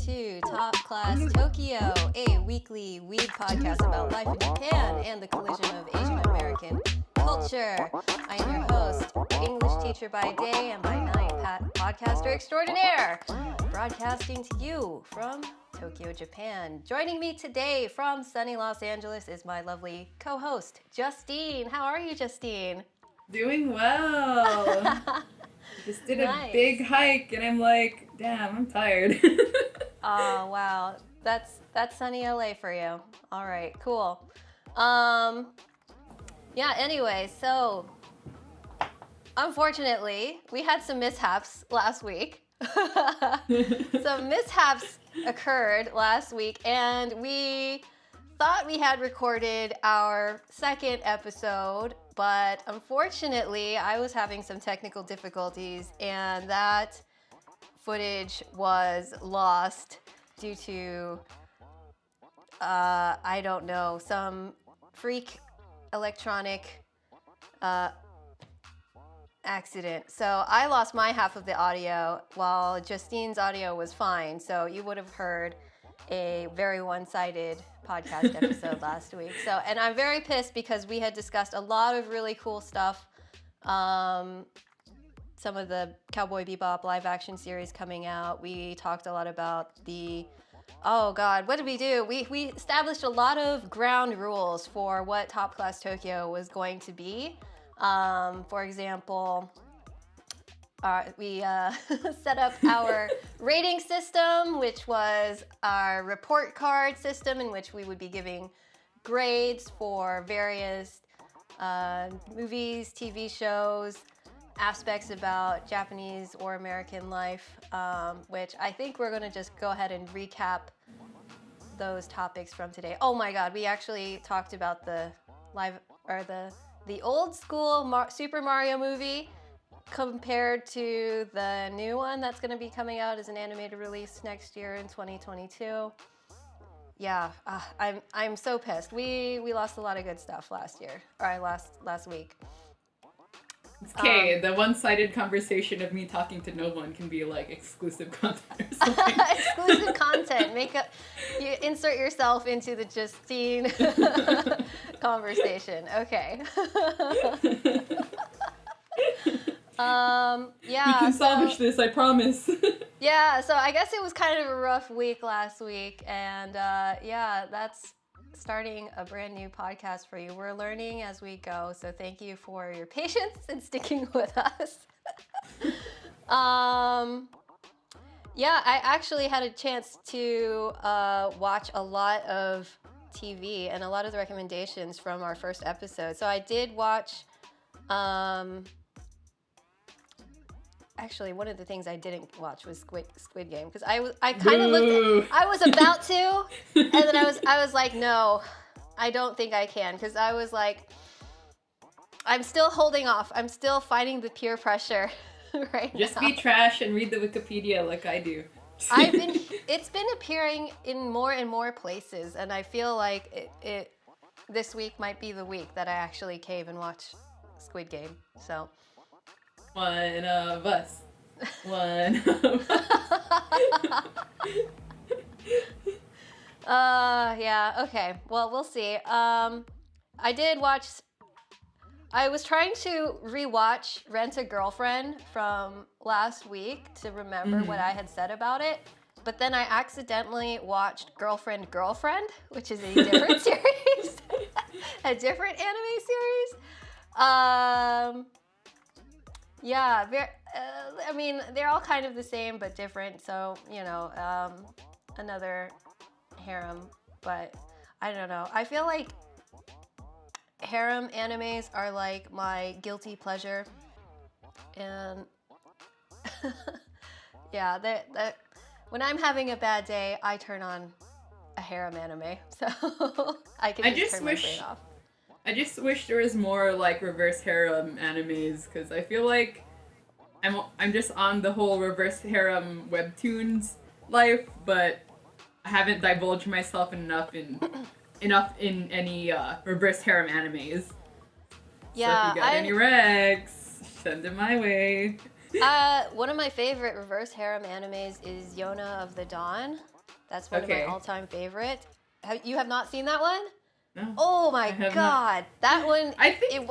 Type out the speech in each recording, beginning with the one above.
to Top Class Tokyo, a weekly weed podcast about life in Japan and the collision of Asian American culture. I am your host, English teacher by day and by night, podcaster extraordinaire, broadcasting to you from Tokyo, Japan. Joining me today from sunny Los Angeles is my lovely co-host, Justine. How are you, Justine? Doing well. Just did a big hike and I'm like, damn, I'm tired. Oh, wow. That's sunny LA for you. All right, cool. Yeah, anyway, so unfortunately, we had some mishaps last week. Some mishaps occurred last week, and we thought we had recorded our second episode, but unfortunately, I was having some technical difficulties, and that footage was lost due to, I don't know, some freak electronic accident. So I lost my half of the audio while Justine's audio was fine. So you would have heard a very one-sided podcast episode last week. So, and I'm very pissed because we had discussed a lot of really cool stuff. Some of the Cowboy Bebop live action series coming out. We talked a lot about oh God, what did we do? We established a lot of ground rules for what Top Class Tokyo was going to be. For example, we set up our rating system, which was our report card system in which we would be giving grades for various movies, TV shows, aspects about Japanese or American life, which I think we're going to just go ahead and recap those topics from today. Oh my God, we actually talked about the old school Super Mario movie compared to the new one that's going to be coming out as an animated release next year in 2022. Yeah, I'm so pissed. We lost a lot of good stuff last week. It's okay, the one-sided conversation of me talking to no one can be like exclusive content or something. Exclusive content. You insert yourself into the Justine conversation. Okay. Yeah. We can salvage this, I promise. Yeah, so I guess it was kind of a rough week last week, and yeah, that's starting a brand new podcast for you. We're learning as we go, so thank you for your patience and sticking with us. Yeah, I actually had a chance to watch a lot of TV and a lot of the recommendations from our first episode. So I did watch, actually, one of the things I didn't watch was Squid Game, because I kind of looked. I was about to, and then I was like, no, I don't think I can, because I was like, I'm still holding off. I'm still fighting the peer pressure right now. Just be trash and read the Wikipedia like I do. It's been appearing in more and more places, and I feel like this week might be the week that I actually cave and watch Squid Game. So. One of us. One of us. Yeah, okay. Well, we'll see. I was trying to rewatch Rent a Girlfriend from last week to remember what I had said about it, but then I accidentally watched Girlfriend, which is a different series. A different anime series. Yeah, I mean, they're all kind of the same but different, so, you know, another harem, but I don't know. I feel like harem animes are like my guilty pleasure, and yeah, that when I'm having a bad day, I turn on a harem anime, so I can just turn my brain off. I just wish there was more like reverse harem animes, because I feel like I'm just on the whole reverse harem webtoons life, but I haven't divulged myself enough in any reverse harem animes. Yeah, so if you got any recs, send them my way. One of my favorite reverse harem animes is Yona of the Dawn. That's one of my all-time favorites. You have not seen that one? No. Oh my God, that one! I think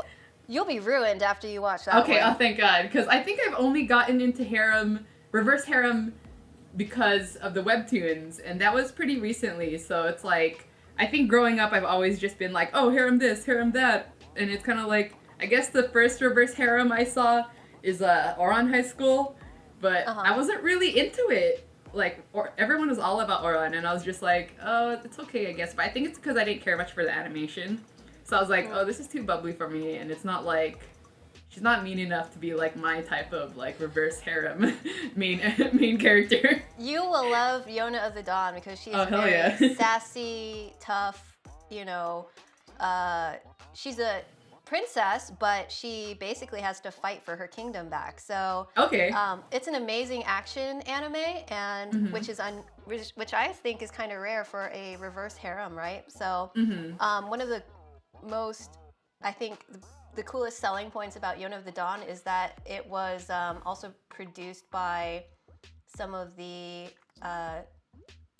you'll be ruined after you watch that. Okay, one. oh thank God, because I think I've only gotten into Harem, Reverse Harem, because of the webtoons, and that was pretty recently. So it's like I think growing up, I've always just been like, oh, harem this, harem that, and it's kind of like I guess the first reverse harem I saw is Oran High School, but I wasn't really into it. Like everyone was all about Oran, and I was just like, oh, it's okay, I guess. But I think it's because I didn't care much for the animation, so I was like, oh, this is too bubbly for me, and it's not like. She's not mean enough to be like my type of like reverse harem main character. You will love Yona of the Dawn because she's very sassy, tough. You know, she's a princess, but she basically has to fight for her kingdom back. So it's an amazing action anime, and which I think is kind of rare for a reverse harem, right? So one of the most, I think. The coolest selling points about Yona of the Dawn is that it was also produced by some of the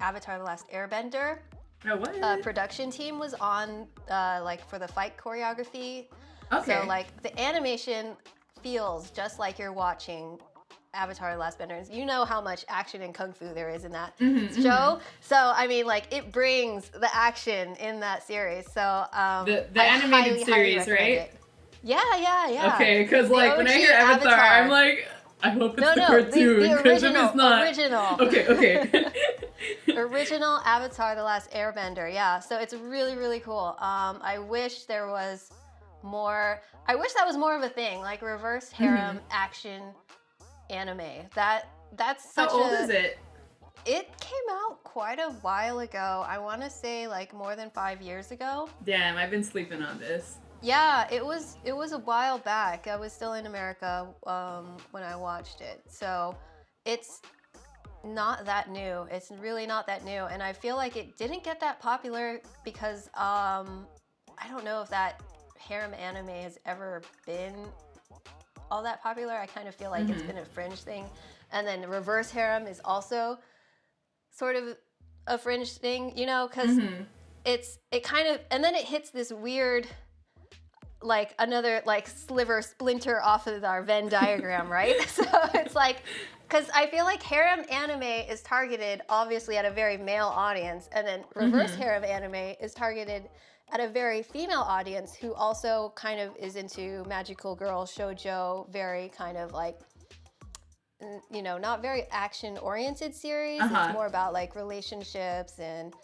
Avatar: The Last Airbender production team was on like for the fight choreography. So like the animation feels just like you're watching Avatar: The Last Airbender. You know how much action and kung fu there is in that show. So I mean, like it brings the action in that series. So the animated series, right? It. Yeah. Okay, because like when I hear Avatar, I'm like, I hope it's the cartoon, because if it's not... Original. Okay. Original Avatar: The Last Airbender, yeah. So it's really, really cool. I wish there was more... I wish that was more of a thing, like reverse harem action anime. That's such How old is it? It came out quite a while ago. I want to say like more than 5 years ago. Damn, I've been sleeping on this. Yeah, it was a while back. I was still in America when I watched it. So it's not that new. It's really not that new. And I feel like it didn't get that popular because I don't know if that harem anime has ever been all that popular. I kind of feel like it's been a fringe thing. And then reverse harem is also sort of a fringe thing, you know, because it kind of, and then it hits this weird... like another like splinter off of our Venn diagram, right? So it's like, because I feel like harem anime is targeted obviously at a very male audience, and then reverse harem anime is targeted at a very female audience who also kind of is into magical girl shoujo, very kind of like, you know, not very action oriented series. It's more about like relationships and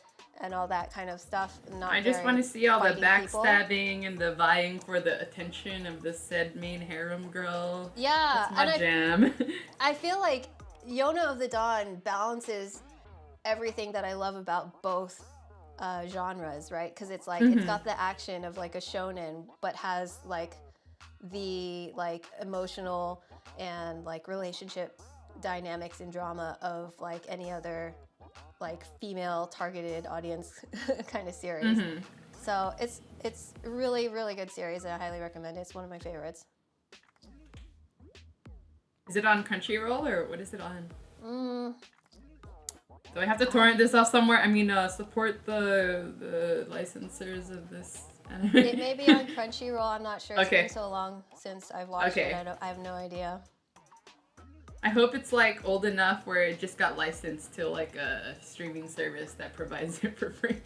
all that kind of stuff. I just want to see all the backstabbing and the vying for the attention of the said main harem girl. Yeah. That's my jam. I feel like Yona of the Dawn balances everything that I love about both genres, right? Because it's like, it's got the action of like a shonen, but has like the like emotional and like relationship dynamics and drama of like any other like female targeted audience kind of series. So it's really, really good series and I highly recommend it. It's one of my favorites. Is it on Crunchyroll or what is it on? Do I have to torrent this off somewhere? I mean, support the licensors of this anime. It may be on Crunchyroll. I'm not sure. It's been so long since I've watched it. I have no idea. I hope it's like old enough where it just got licensed to like a streaming service that provides it for free.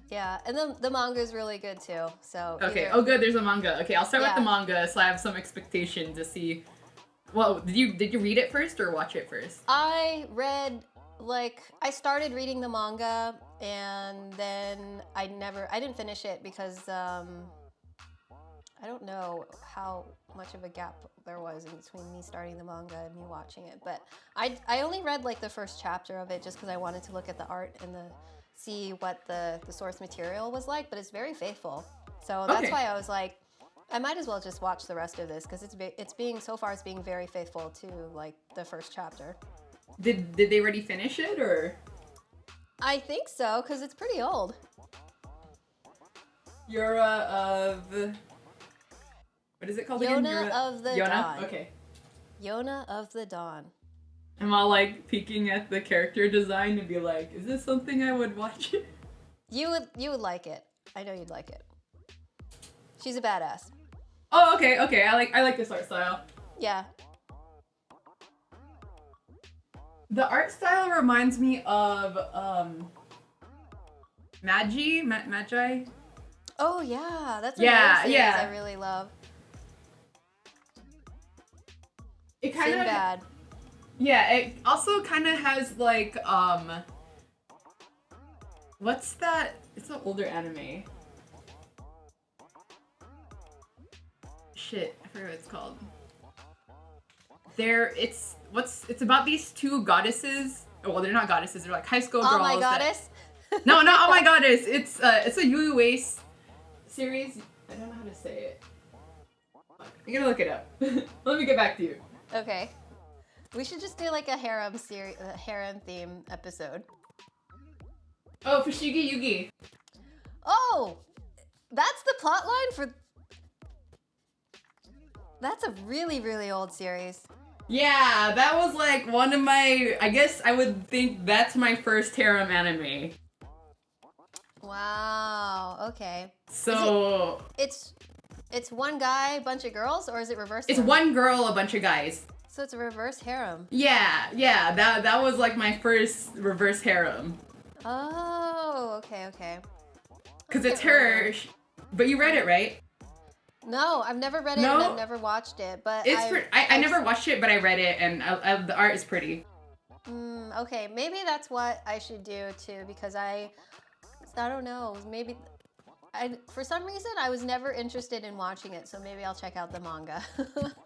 Yeah, and the manga is really good too. So okay. Oh, good. There's a manga. Okay, I'll start with the manga so I have some expectation to see. Well, did you read it first or watch it first? I started reading the manga and then I didn't finish it because I don't know how much of a gap there was in between me starting the manga and me watching it, but I only read like the first chapter of it just because I wanted to look at the art and see what the source material was like, but it's very faithful. So that's why I was like, I might as well just watch the rest of this because it's being very faithful to like the first chapter. Did they already finish it or? I think so because it's pretty old. Yura of... What is it called again? Yona of the Dawn. Okay. Yona of the Dawn. I'm all like peeking at the character design and be like, is this something I would watch? You would like it. I know you'd like it. She's a badass. Oh, okay. I like this art style. Yeah. The art style reminds me of Magi. Oh yeah, that's Yeah, another series yeah. I really love. It kind of Sinbad. Yeah, it also kind of has like what's that? It's an older anime. Shit, I forget what it's called. It's about these two goddesses. Well, they're not goddesses. They're like high school girls. Oh my goddess. No, not Oh My Goddess. It's a Yu Ace series. I don't know how to say it. I'm gonna look it up. Let me get back to you. Okay. We should just do like a harem series, a harem theme episode. Oh, Fushigi Yugi. Oh, that's the plot line for. That's a really, really old series. Yeah, that was like one of my. I guess I would think that's my first harem anime. Wow. Okay. So It's one guy, bunch of girls, or is it reverse? it's harem? one girl, a bunch of guys. So it's a reverse harem. Yeah. That was like my first reverse harem. Oh, okay. Cause it's her, but you read it, right? No, I've never read it No? and I've never watched it, but I never watched it, but I read it, and the art is pretty. Okay, maybe that's what I should do too, because I don't know, maybe for some reason I was never interested in watching it, so maybe I'll check out the manga.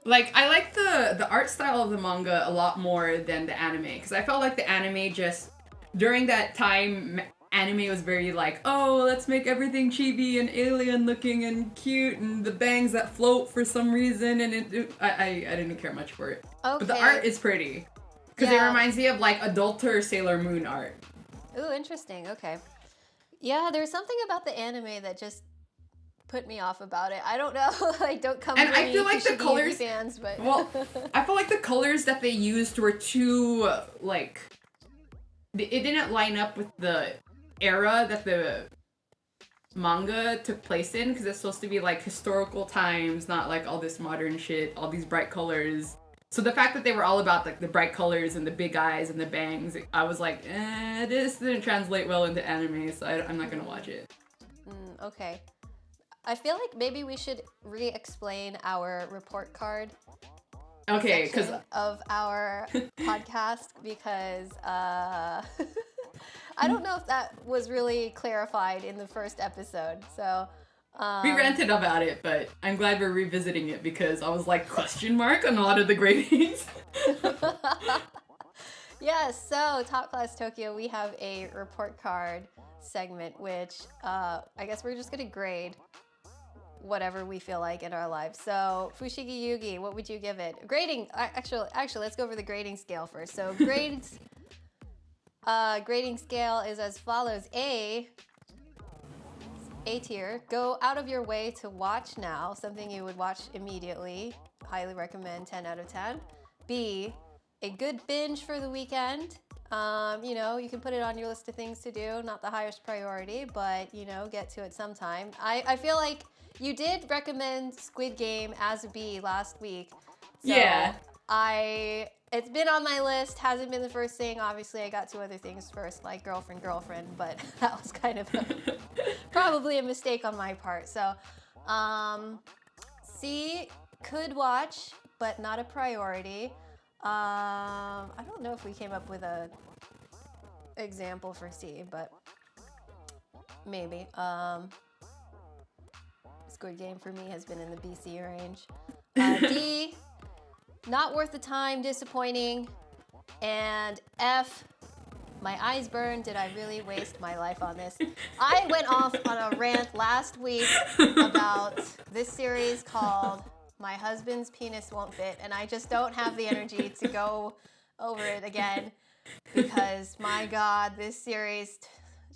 Like, I like the art style of the manga a lot more than the anime, because I felt like the anime just, during that time, anime was very like, oh, let's make everything chibi and alien looking and cute, and the bangs that float for some reason, and I didn't care much for it. Okay. But the art is pretty, because it reminds me of like adulter Sailor Moon art. Ooh, interesting. Okay. Yeah, there's something about the anime that just put me off about it. I don't know. I don't come And from I feel like the Fushigi colors, fans, but well, I feel like the colors that they used were too like, it didn't line up with the era that the manga took place in, because it's supposed to be like historical times, not like all this modern shit, all these bright colors. So the fact that they were all about like the bright colors and the big eyes and the bangs, I was like, this didn't translate well into anime, so I'm not gonna watch it. Okay. I feel like maybe we should re-explain our report card Okay, because section of our podcast, because I don't know if that was really clarified in the first episode. So we ranted about it, but I'm glad we're revisiting it, because I was like, question mark on a lot of the gradings. yes, so Top Class Tokyo, we have a report card segment, which I guess we're just gonna grade whatever we feel like in our lives. So Fushigi Yugi, what would you give it? Grading, actually, let's go over the grading scale first. So grades, grading scale is as follows. A tier, go out of your way to watch now, something you would watch immediately. Highly recommend, 10 out of 10. B, a good binge for the weekend. You know, you can put it on your list of things to do, not the highest priority, but, you know, get to it sometime. I feel like you did recommend Squid Game as a B last week. So Yeah. It's been on my list, hasn't been the first thing. Obviously, I got two other things first, like girlfriend, but that was kind of probably a mistake on my part. So, C, could watch, but not a priority. I don't know if we came up with a example for C, but maybe. Squid Game for me has been in the BC range. D, not worth the time, disappointing. And F, my eyes burn. Did I really waste my life on this? I went off on a rant last week about this series called My Husband's Penis Won't Fit, and I just don't have the energy to go over it again, because my God, this series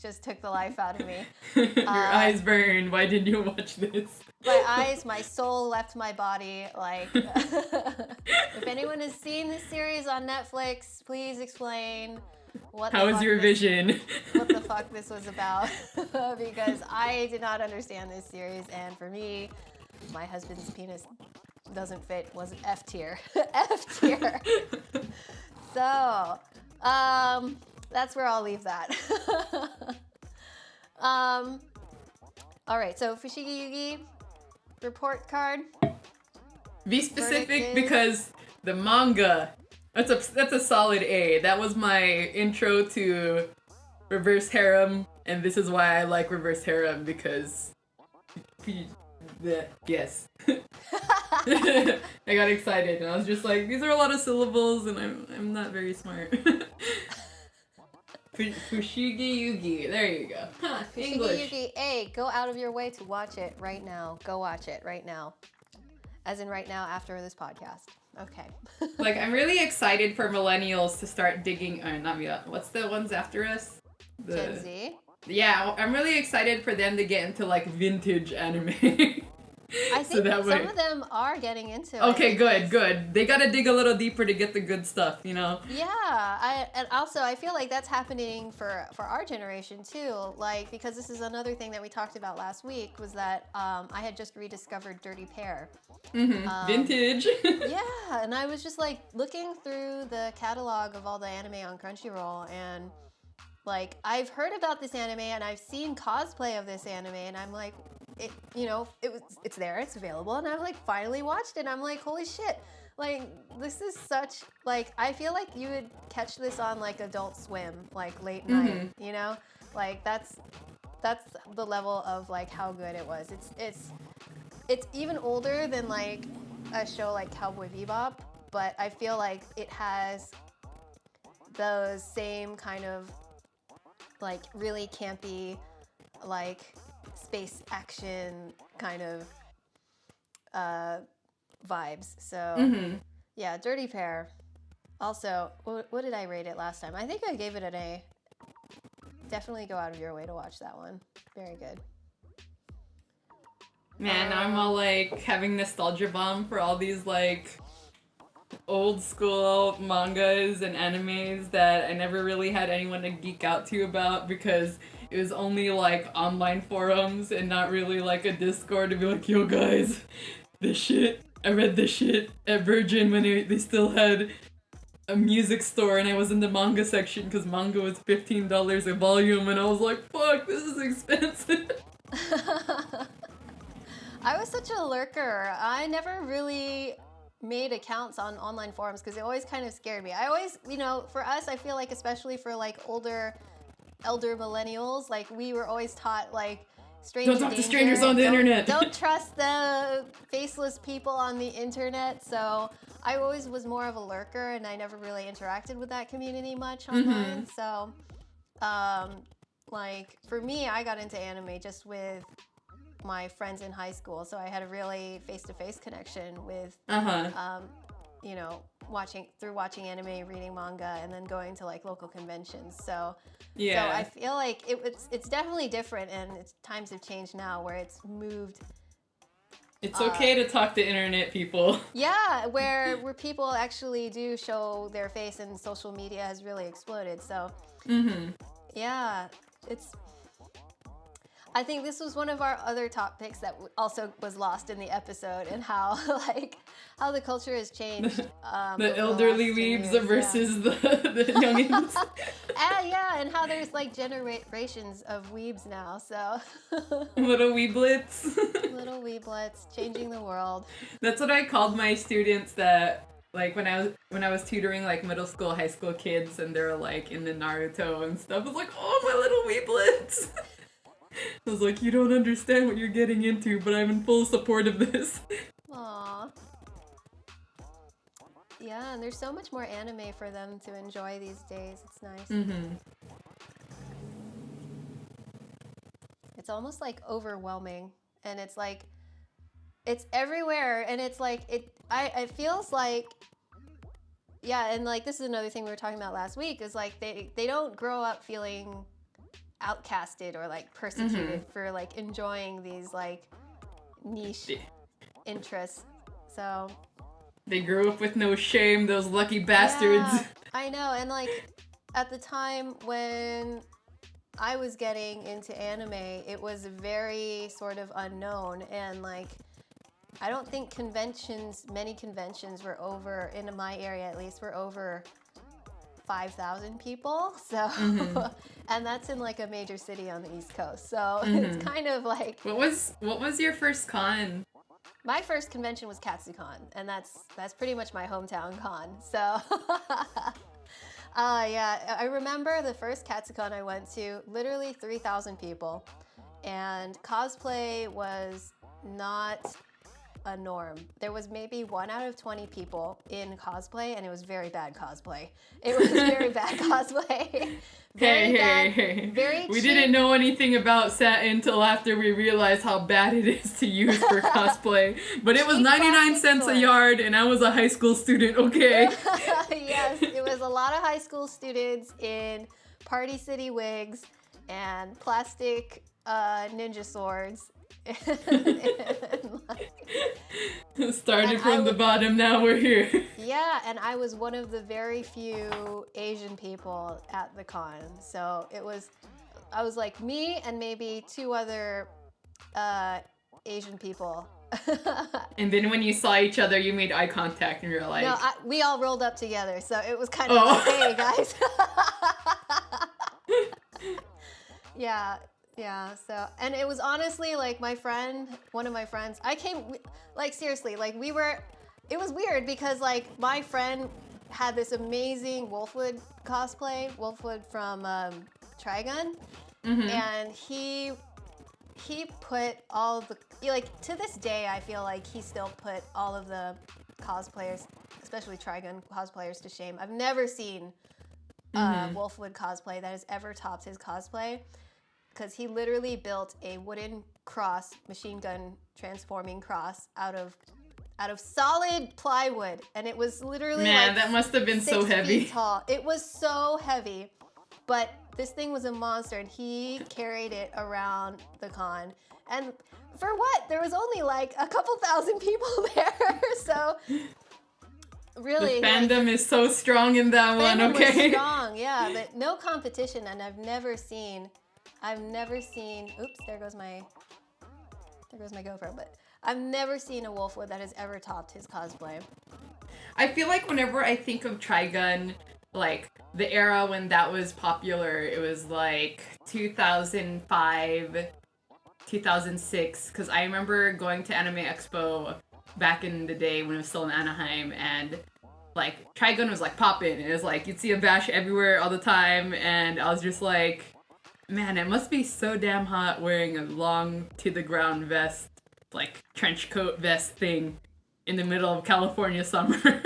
just took the life out of me. Your eyes burn. Why didn't you watch this? My eyes, my soul left my body. Like, if anyone has seen this series on Netflix, please explain How was your vision? What the fuck this was about. Because I did not understand this series, and for me, my husband's penis doesn't fit, was F tier. F tier. So, that's where I'll leave that. All right, so Fushigi Yugi, report card. Be specific because the manga, that's a solid A. That was my intro to Reverse Harem, and this is why I like Reverse Harem because yes. I got excited and I was just like, these are a lot of syllables and I'm not very smart. Fushigi Yugi, there you go. Huh, English. Fushigi Yugi, A, go out of your way to watch it right now. Go watch it right now. As in right now after this podcast. Okay. Like, I'm really excited for millennials to start digging, not me, what's the ones after us? Gen Z. Yeah, I'm really excited for them to get into like vintage anime. I think some of them are getting into it. Okay, good. They gotta dig a little deeper to get the good stuff, you know? Yeah, and also I feel like that's happening for our generation too. Like, because this is another thing that we talked about last week was that I had just rediscovered Dirty Pair. Mm-hmm. Vintage. Yeah, and I was just like looking through the catalog of all the anime on Crunchyroll, and like I've heard about this anime and I've seen cosplay of this anime, and I'm like, it's there, it's available, and I've like finally watched it, and I'm like, holy shit, like this is such, like, I feel like you would catch this on like Adult Swim, like late night, you know, like that's the level of like how good it was. It's even older than like a show like Cowboy Bebop, but I feel like it has those same kind of like really campy, like space action kind of vibes. So yeah, Dirty Pair. Also, what did I rate it last time? I think I gave it an A. Definitely go out of your way to watch that one. Very good. Man, now I'm all like having nostalgia bomb for all these like old school mangas and animes that I never really had anyone to geek out to about because it was only like online forums and not really like a Discord to be like, yo guys, this shit, I read this shit at Virgin when they still had a music store and I was in the manga section because manga was $15 a volume and I was like, fuck, this is expensive. I was such a lurker. I never really made accounts on online forums because it always kind of scared me. I always, for us, I feel like especially for like elder millennials, like we were always taught like don't talk to strangers on the internet. Don't trust the faceless people on the internet. So I always was more of a lurker and I never really interacted with that community much online. So like for me, I got into anime just with my friends in high school, so I had a really face-to-face connection with watching anime, reading manga, and then going to like local conventions. So I feel like it's definitely different, and times have changed now where it's moved. It's okay to talk to internet people. Yeah, where people actually do show their face, and social media has really exploded. So yeah, I think this was one of our other topics that also was lost in the episode, and how the culture has changed. The elderly weebs versus the youngins. And how there's like generations of weebs now. So little weeblets. Little weeblets changing the world. That's what I called my students that. Like when I was tutoring like middle school, high school kids, and they're like in the Naruto and stuff. I was like, oh, my little weeblets. I was like, you don't understand what you're getting into, but I'm in full support of this. Aww. Yeah, and there's so much more anime for them to enjoy these days. It's nice. It's almost like overwhelming, and it's like it's everywhere, and it's like it feels like, yeah, and like this is another thing we were talking about last week, is like they don't grow up feeling outcasted or like persecuted for like enjoying these like niche interests. So they grew up with no shame, those lucky bastards. yeah, I know. And like at the time when I was getting into anime, it was very sort of unknown, and like I don't think many conventions were over, in my area at least, were over 5,000 people. So, and that's in like a major city on the East Coast. So it's kind of like. What was your first con? My first convention was KatsuCon, and that's pretty much my hometown con. So. Yeah, I remember the first KatsuCon I went to, literally 3,000 people, and cosplay was not a norm. There was maybe 1 out of 20 people in cosplay, and it was very bad cosplay. It was very bad cosplay. Very we cheap. didn't know anything about satin until after we realized how bad it is to use for cosplay. But it was 99 cents a yard, and I was a high school student, okay? Yes, it was a lot of high school students in Party City wigs and plastic ninja swords. Started from the bottom, now we're here. Yeah, and I was one of the very few Asian people at the con. So I was like me and maybe 2 other Asian people. And then when you saw each other, you made eye contact and you're like... No, we all rolled up together, so it was kind of like, hey, guys. Yeah, so, and it was honestly, like, one of my friends, like, seriously, like, it was weird because, like, my friend had this amazing Wolfwood cosplay, Wolfwood from Trigun, and he put all the, like, to this day, I feel like he still put all of the cosplayers, especially Trigun cosplayers, to shame. I've never seen Wolfwood cosplay that has ever topped his cosplay, because he literally built a wooden cross, machine gun transforming cross out of solid plywood, and it was literally that must have been so 6 heavy. feet tall. It was so heavy, but this thing was a monster, and he carried it around the con. And for what? There was only like a couple thousand people there, so really. The fandom is so strong in that one, okay? Fandom was strong, yeah, but no competition, and I've never seen. Oops, there goes my GoPro, but I've never seen a Wolfwood that has ever topped his cosplay. I feel like whenever I think of Trigun, like, the era when that was popular, it was like 2005, 2006, because I remember going to Anime Expo back in the day when it was still in Anaheim, and, like, Trigun was, like, poppin', and it was like, you'd see a bash everywhere all the time, and I was just like, man, it must be so damn hot wearing a long to-the-ground vest, like, trench coat vest thing in the middle of California summer.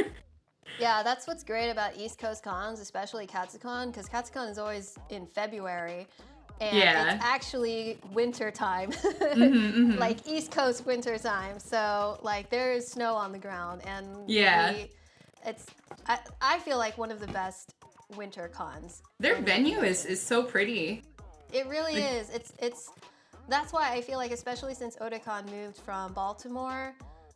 Yeah, that's what's great about East Coast cons, especially KatsuCon, because KatsuCon is always in February, and it's actually winter time, like East Coast winter time. So, like, there is snow on the ground, and I feel like one of the best winter cons. Their venue is so pretty. It really is. It's that's why I feel like, especially since Otakon moved from Baltimore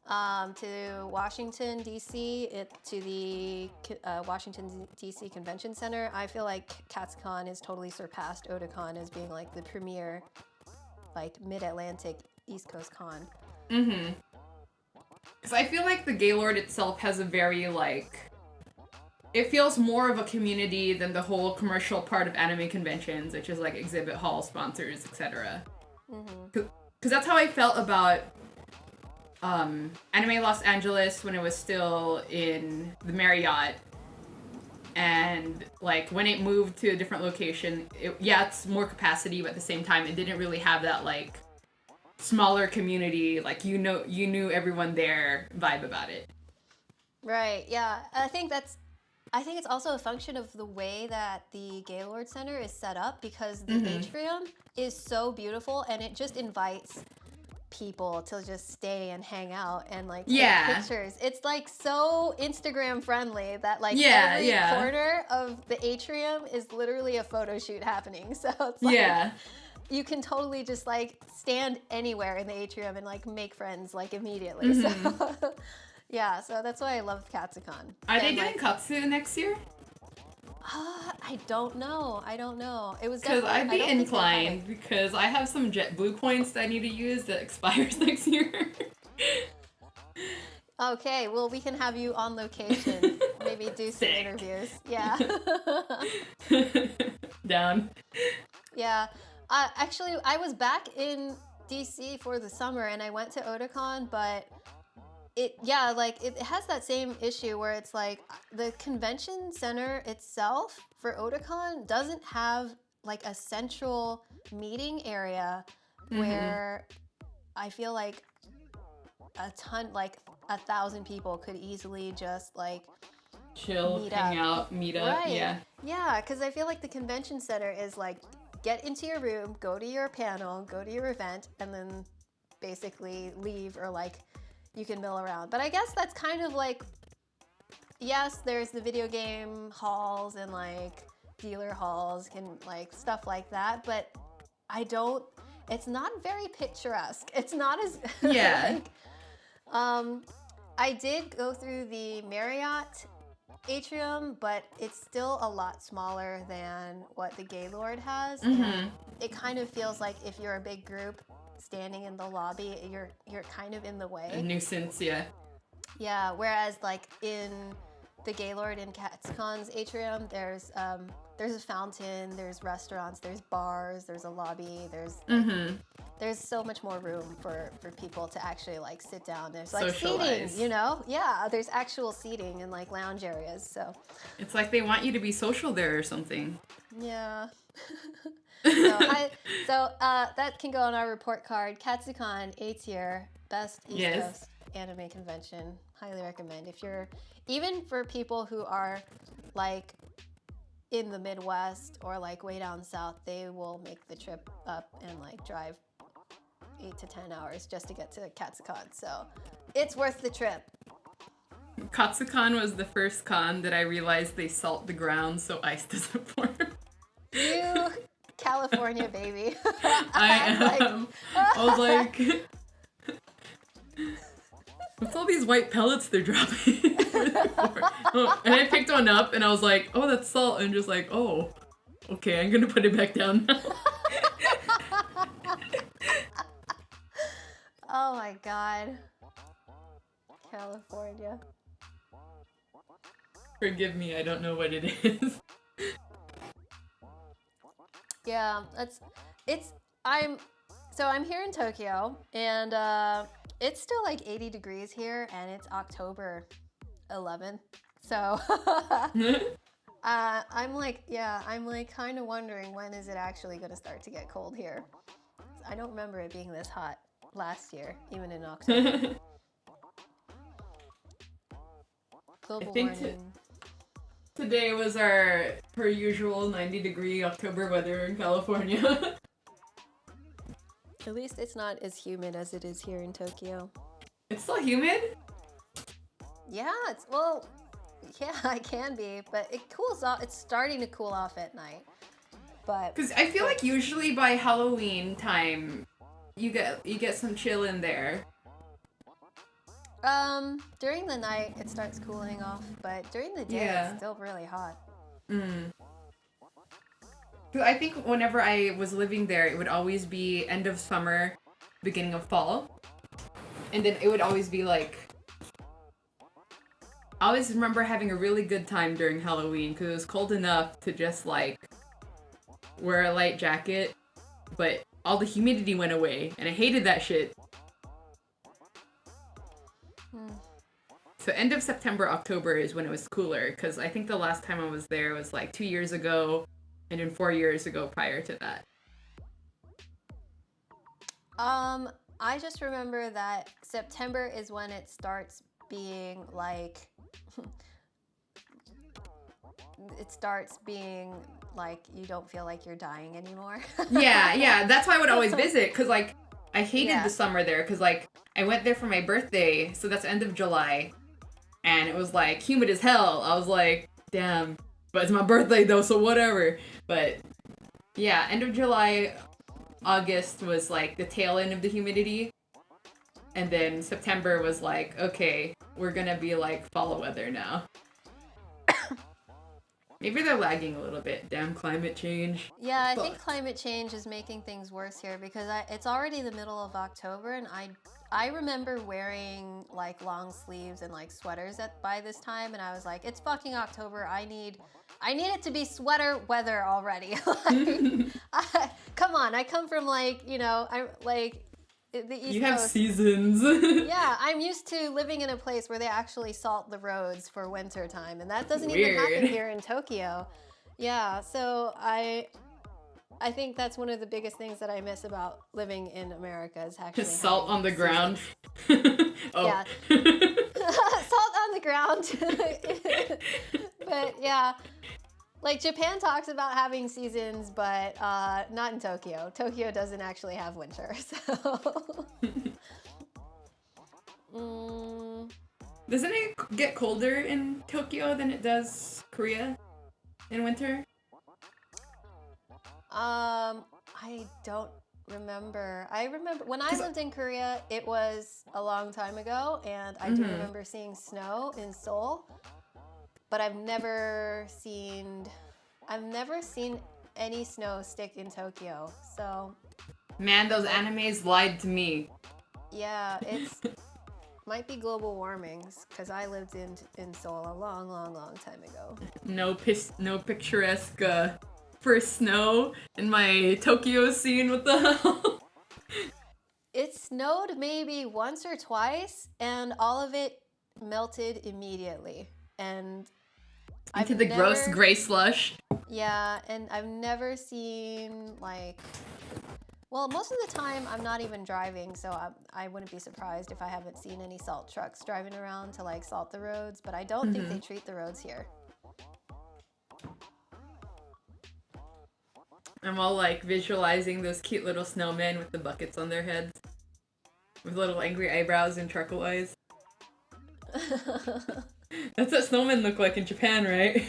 to Washington, D.C., to the Washington, D.C. Convention Center, I feel like KatsuCon has totally surpassed Otakon as being like the premier, like, mid-Atlantic East Coast con. Because I feel like the Gaylord itself has a very, like, it feels more of a community than the whole commercial part of anime conventions, which is like exhibit hall, sponsors, etc. Because that's how I felt about Anime Los Angeles when it was still in the Marriott. And, like, when it moved to a different location, it's more capacity, but at the same time, it didn't really have that, like, smaller community, like, you knew everyone there vibe about it. Right, yeah. I think it's also a function of the way that the Gaylord Center is set up, because the atrium is so beautiful, and it just invites people to just stay and hang out and like take Yeah. pictures. It's like so Instagram friendly that like Yeah, every yeah. corner of the atrium is literally a photo shoot happening. So it's like Yeah. you can totally just like stand anywhere in the atrium and like make friends like immediately. Mhm. So yeah, so that's why I love Katsucon. Are they And, doing like, Katsu next year? I don't know. I don't know. It was Because definitely. I'd I be don't think they had it. inclined because I have some JetBlue points that I need to use that expires next year. Okay, well, we can have you on location. Maybe do some Sick. interviews. Yeah. Down. Yeah. Actually, I was back in DC for the summer and I went to Otakon, but it has that same issue where it's like the convention center itself for Otakon doesn't have like a central meeting area where I feel like a ton, like 1,000 people could easily just like Chill, meet hang up. out, meet up. Right. Yeah. Yeah, because I feel like the convention center is like get into your room, go to your panel, go to your event, and then basically leave, or like you can mill around. But I guess that's kind of like, yes, there's the video game halls and like dealer halls and like stuff like that, but it's not very picturesque. It's not as Yeah. I did go through the Marriott atrium, but it's still a lot smaller than what the Gaylord has. And it kind of feels like if you're a big group standing in the lobby, you're kind of in the way. A nuisance, yeah. Yeah, whereas like in the Gaylord in Katsucon's atrium, there's a fountain, there's restaurants, there's bars, there's a lobby, there's so much more room for people to actually like sit down. There's like Socialize. seating, you know? Yeah, there's actual seating and like lounge areas. So It's like they want you to be social there or something. yeah. So that can go on our report card. Katsucon, A tier, best East Coast anime convention. Highly recommend. Even for people who are like in the Midwest or like way down south, they will make the trip up and like drive 8 to 10 hours just to get to Katsucon. So it's worth the trip. Katsucon was the first con that I realized they salt the ground so ice doesn't form. You California baby. I am. I was like, what's all these white pellets they're dropping? Oh, and I picked one up and I was like, oh, that's salt. And just like, oh, okay, I'm gonna put it back down now. Oh my god. California. Forgive me, I don't know what it is. Yeah, I'm here in Tokyo, and it's still like 80 degrees here, and it's October 11th. So I'm like kind of wondering when is it actually going to start to get cold here. I don't remember it being this hot last year, even in October. Global warming. Today was our per usual 90-degree October weather in California. At least it's not as humid as it is here in Tokyo. It's still humid? Yeah, it can be, but it cools off. It's starting to cool off at night. Because I feel like usually by Halloween time, you get some chill in there. During the night it starts cooling off, but during the day it's still really hot. I think whenever I was living there, it would always be end of summer, beginning of fall. And then it would always be like... I always remember having a really good time during Halloween because it was cold enough to just like wear a light jacket, but all the humidity went away, and I hated that shit. So end of September, October is when it was cooler, because I think the last time I was there was like 2 years ago, and then 4 years ago prior to that. I just remember that September is when it starts being like you don't feel like you're dying anymore. Yeah, that's why I would always visit, because like I hated the summer there because like I went there for my birthday, so that's end of July, and it was like humid as hell. I was like, damn, but it's my birthday though, so whatever. But yeah, end of July, August was like the tail end of the humidity, and then September was like, okay, we're gonna be like fall weather now. Maybe they're lagging a little bit. Damn climate change. Yeah, I think climate change is making things worse here because it's already the middle of October, and I remember wearing like long sleeves and like sweaters by this time, and I was like, it's fucking October. I need it to be sweater weather already. Come on, I come from like, you know, I'm like the East You have Coast. seasons. Yeah, I'm used to living in a place where they actually salt the roads for winter time, and that doesn't even happen here in Tokyo. Yeah, so I think that's one of the biggest things that I miss about living in America is actually salt on the ground. Yeah. Salt on the ground. But yeah, like Japan talks about having seasons, but not in Tokyo. Tokyo doesn't actually have winter, so. Doesn't it get colder in Tokyo than it does Korea in winter? I don't remember. I remember when I lived in Korea, it was a long time ago, and I do remember seeing snow in Seoul. But I've never seen any snow stick in Tokyo. So, man, those animes lied to me. Yeah, it's might be global warmings because I lived in Seoul a long, long, long time ago. No picturesque first snow in my Tokyo scene. What the hell? It snowed maybe once or twice, and all of it melted immediately. And into the gross gray slush. Yeah, and I've never seen like. Well, most of the time I'm not even driving, so I wouldn't be surprised if I haven't seen any salt trucks driving around to like salt the roads. But I don't think they treat the roads here. I'm all like visualizing those cute little snowmen with the buckets on their heads, with little angry eyebrows and charcoal eyes. That's what snowmen look like in Japan, right?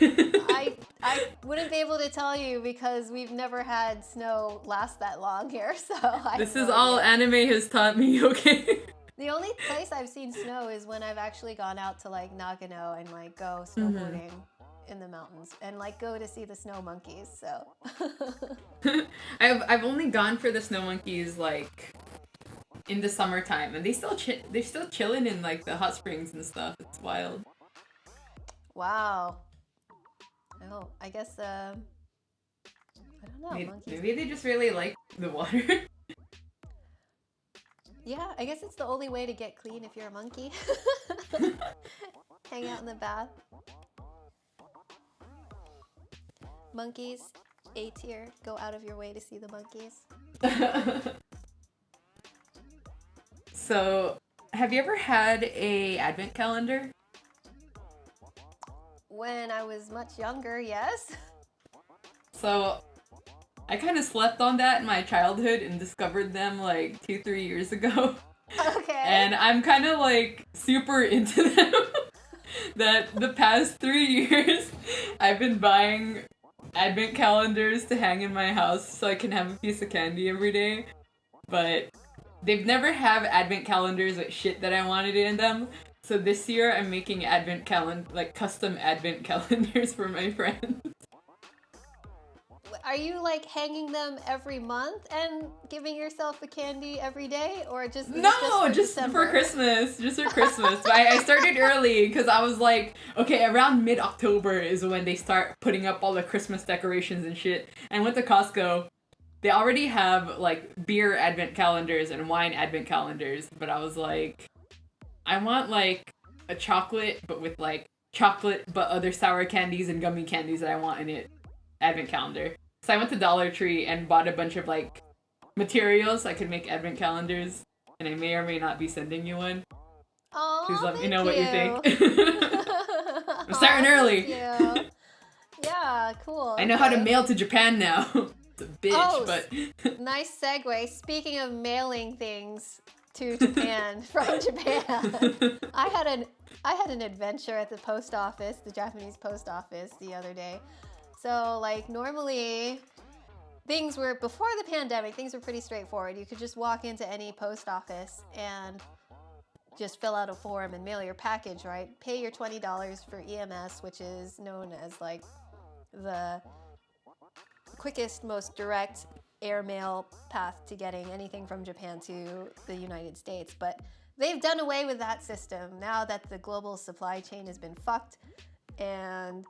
I wouldn't be able to tell you because we've never had snow last that long here, so this is all anime has taught me, okay? The only place I've seen snow is when I've actually gone out to like Nagano and like go snowboarding in the mountains and like go to see the snow monkeys, so. I've only gone for the snow monkeys like in the summertime, and they're still chilling in like the hot springs and stuff. It's wild. Wow. Oh, I guess I don't know. Maybe they just really like the water. Yeah, I guess it's the only way to get clean if you're a monkey. Hang out in the bath. Monkeys, A tier. Go out of your way to see the monkeys. So, have you ever had a advent calendar? When I was much younger, yes. So, I kind of slept on that in my childhood and discovered them like 2-3 years ago. Okay. And I'm kind of like super into them. That the past 3 years, I've been buying advent calendars to hang in my house so I can have a piece of candy every day. But they've never have advent calendars with shit that I wanted in them. So this year I'm making custom advent calendars for my friends. Are you like hanging them every month and giving yourself a candy every day, or just just for Christmas, just for Christmas. But I started early because I was like, okay, around mid-October is when they start putting up all the Christmas decorations and shit. And I went to Costco. They already have like beer advent calendars and wine advent calendars, but I was like, I want like a chocolate, but with like chocolate but other sour candies and gummy candies that I want in it advent calendar. So I went to Dollar Tree and bought a bunch of like materials so I could make advent calendars, and I may or may not be sending you one. Oh, please let me know you. what you think. I'm starting early. Thank you. Yeah, cool. I know how to mail to Japan now. It's a bitch, Oh, but nice segue. Speaking of mailing things to Japan from Japan, I had an adventure at the post office, the Japanese post office, the other day. So like normally things were before the pandemic, things were pretty straightforward. You could just walk into any post office and just fill out a form and mail your package, right? Pay your $20 for EMS, which is known as like the quickest, most direct airmail path to getting anything from Japan to the United States. But they've done away with that system now that the global supply chain has been fucked, and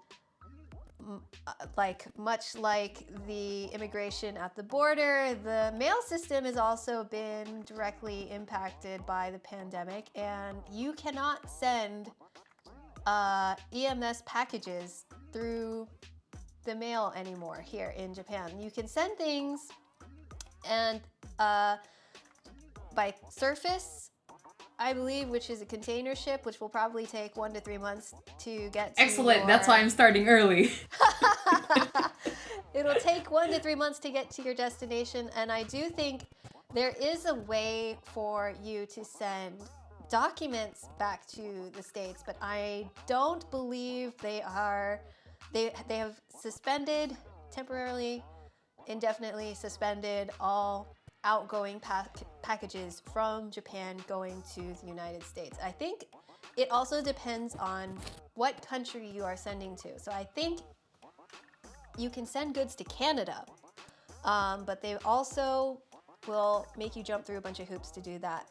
like much like the immigration at the border, the mail system has also been directly impacted by the pandemic, and you cannot send EMS packages through the mail anymore here in Japan. You can send things and by surface, I believe, which is a container ship, which will probably take 1 to 3 months to get to. Excellent. That's why I'm starting early. It'll take 1 to 3 months to get to your destination, and I do think there is a way for you to send documents back to the States, but I don't believe they have suspended, temporarily, indefinitely suspended all outgoing packages from Japan going to the United States. I think it also depends on what country you are sending to. So I think you can send goods to Canada, but they also will make you jump through a bunch of hoops to do that.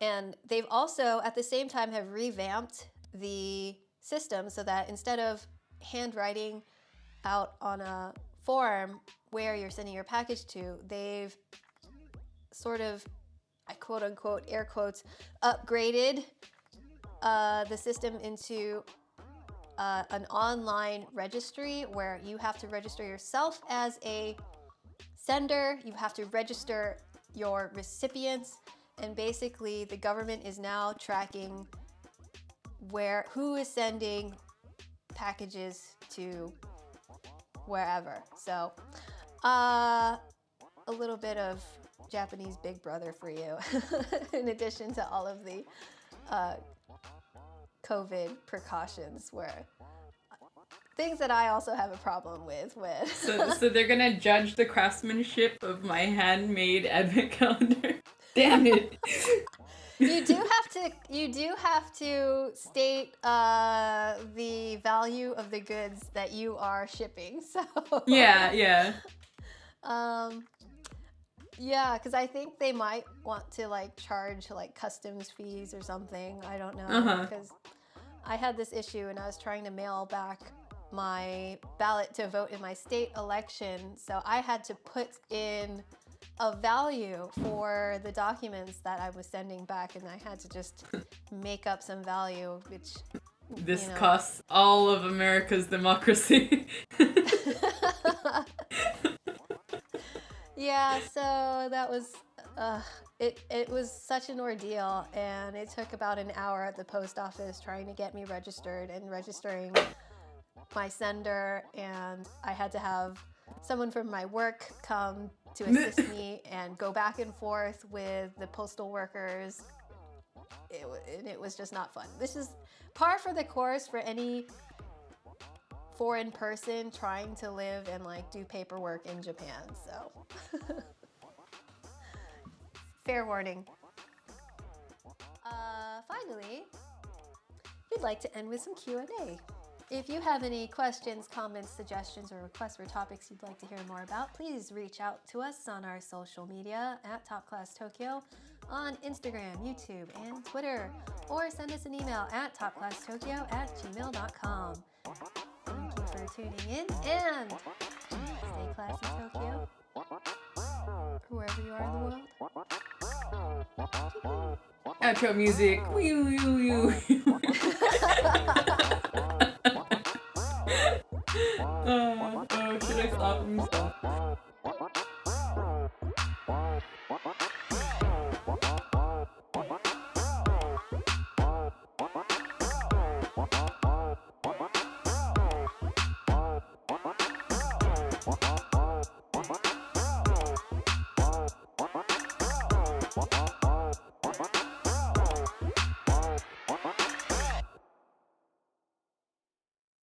And they've also, at the same time, have revamped the system so that instead of handwriting out on a form where you're sending your package to, they've sort of, I quote unquote, air quotes, upgraded the system into an online registry where you have to register yourself as a sender, you have to register your recipients, and basically the government is now tracking who is sending packages to wherever. So a little bit of Japanese Big Brother for you in addition to all of the COVID precautions, where things that I also have a problem with. So they're gonna judge the craftsmanship of my handmade advent calendar. Damn it. You do have to state the value of the goods that you are shipping. So yeah. Yeah, because I think they might want to like charge like customs fees or something. I don't know, because I had this issue and I was trying to mail back my ballot to vote in my state election, so I had to put in a value for the documents that I was sending back, and I had to just make up some value, which this costs all of America's democracy. Yeah, so that was it was such an ordeal, and it took about an hour at the post office trying to get me registered and registering my sender, and I had to have someone from my work come to assist me and go back and forth with the postal workers. It was just not fun. This is par for the course for any foreign person trying to live and like do paperwork in Japan. So fair warning. Finally, we'd like to end with some Q&A. If you have any questions, comments, suggestions, or requests for topics you'd like to hear more about, please reach out to us on our social media at Top Class Tokyo on Instagram, YouTube, and Twitter, or send us an email at topclasstokyo@gmail.com. Thank you for tuning in, and stay classy, Tokyo, wherever you are in the world. Outro music. Wee, wee, wee, wee. Should I stop and stop?